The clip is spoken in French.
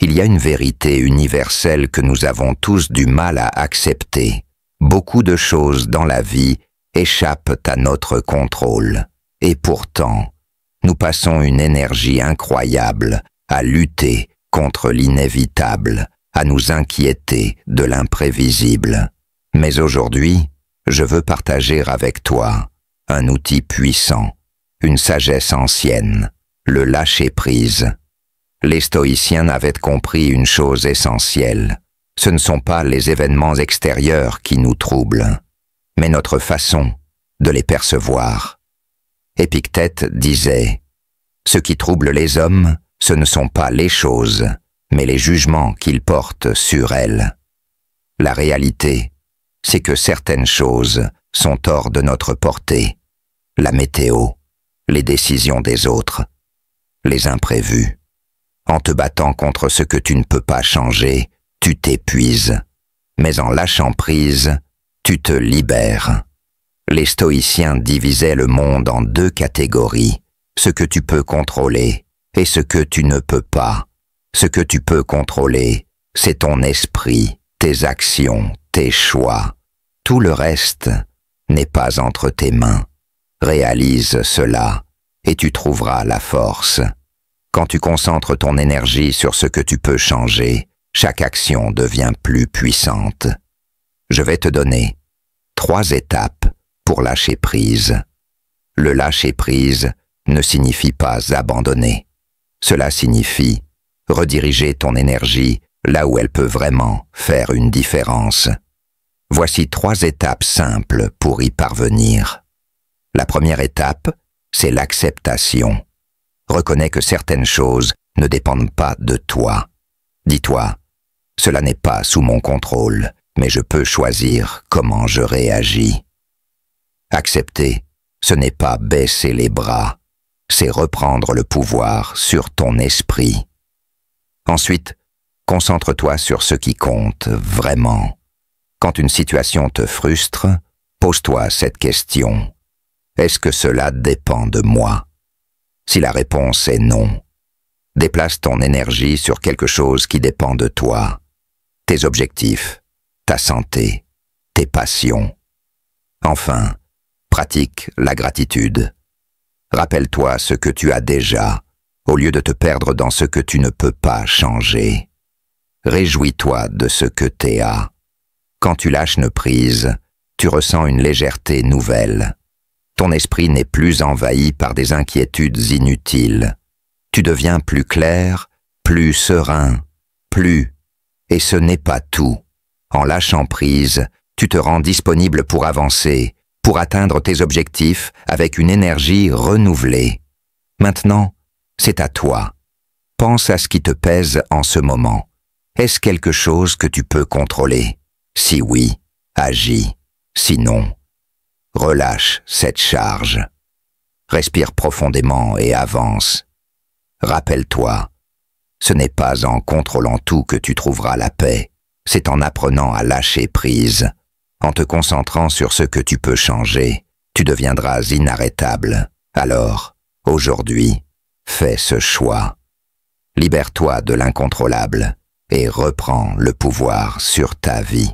Il y a une vérité universelle que nous avons tous du mal à accepter. Beaucoup de choses dans la vie échappent à notre contrôle. Et pourtant, nous passons une énergie incroyable à lutter contre l'inévitable, à nous inquiéter de l'imprévisible. Mais aujourd'hui, je veux partager avec toi un outil puissant, une sagesse ancienne, le lâcher-prise. Les stoïciens avaient compris une chose essentielle. Ce ne sont pas les événements extérieurs qui nous troublent, mais notre façon de les percevoir. Épictète disait « Ce qui trouble les hommes, ce ne sont pas les choses, mais les jugements qu'ils portent sur elles. » La réalité, c'est que certaines choses sont hors de notre portée. La météo, les décisions des autres, les imprévus. En te battant contre ce que tu ne peux pas changer, tu t'épuises. Mais en lâchant prise, tu te libères. Les stoïciens divisaient le monde en deux catégories, ce que tu peux contrôler et ce que tu ne peux pas. Ce que tu peux contrôler, c'est ton esprit, tes actions, tes choix. Tout le reste n'est pas entre tes mains. Réalise cela et tu trouveras la force. Quand tu concentres ton énergie sur ce que tu peux changer, chaque action devient plus puissante. Je vais te donner 3 étapes pour lâcher prise. Le lâcher prise ne signifie pas abandonner. Cela signifie rediriger ton énergie là où elle peut vraiment faire une différence. Voici 3 étapes simples pour y parvenir. La première étape, c'est l'acceptation. Reconnais que certaines choses ne dépendent pas de toi. Dis-toi, cela n'est pas sous mon contrôle, mais je peux choisir comment je réagis. Accepter, ce n'est pas baisser les bras, c'est reprendre le pouvoir sur ton esprit. Ensuite, concentre-toi sur ce qui compte vraiment. Quand une situation te frustre, pose-toi cette question. Est-ce que cela dépend de moi? Si la réponse est non, déplace ton énergie sur quelque chose qui dépend de toi. Tes objectifs, ta santé, tes passions. Enfin, pratique la gratitude. Rappelle-toi ce que tu as déjà, au lieu de te perdre dans ce que tu ne peux pas changer. Réjouis-toi de ce que tu as. Quand tu lâches une prise, tu ressens une légèreté nouvelle. Ton esprit n'est plus envahi par des inquiétudes inutiles. Tu deviens plus clair, plus serein, plus. Et ce n'est pas tout. En lâchant prise, tu te rends disponible pour avancer, pour atteindre tes objectifs avec une énergie renouvelée. Maintenant, c'est à toi. Pense à ce qui te pèse en ce moment. Est-ce quelque chose que tu peux contrôler? Si oui, agis. Sinon, relâche cette charge. Respire profondément et avance. Rappelle-toi, ce n'est pas en contrôlant tout que tu trouveras la paix, c'est en apprenant à lâcher prise. En te concentrant sur ce que tu peux changer, tu deviendras inarrêtable. Alors, aujourd'hui, fais ce choix. Libère-toi de l'incontrôlable et reprends le pouvoir sur ta vie.